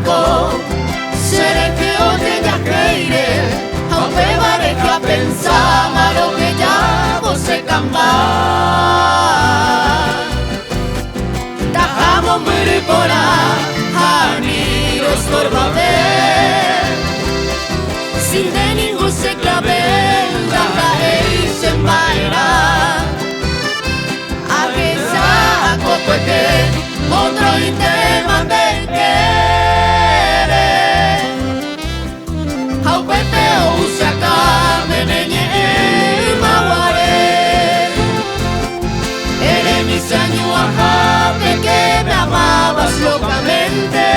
Nico, seré que o te ya creire, aunque pareja pensar malo que ya você cambiar. Dejamos morir por ahí, los torbaver, sin de ningún se clavel, la caéis en baila. A que saco porque otro intento de querer. Au peteo se acá me neñe maguare. Eres mi sueño ajá de que me amabas locamente.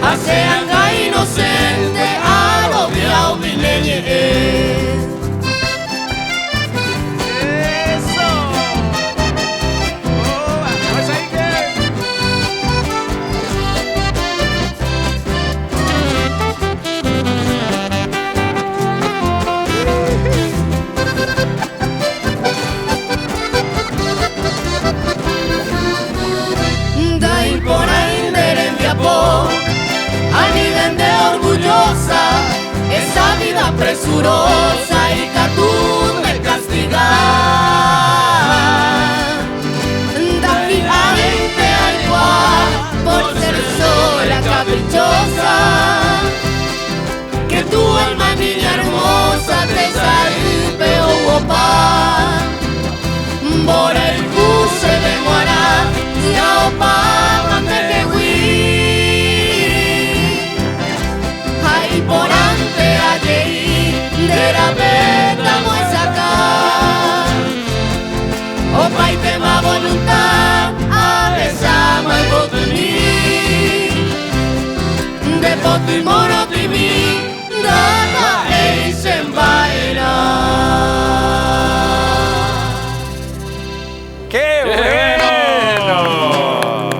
Hace anga inocente a lo viao mi neñe. Esa vida presurosa y que tú me castigas. Dágilamente al cual por ser sola caprichosa, que tu alma niña hermosa te salve o guapa. Por el bus se demora y a opa me que por ante allí de la veta muesa acá. Opa y te va voluntad a besar el botini de poto y mono timi.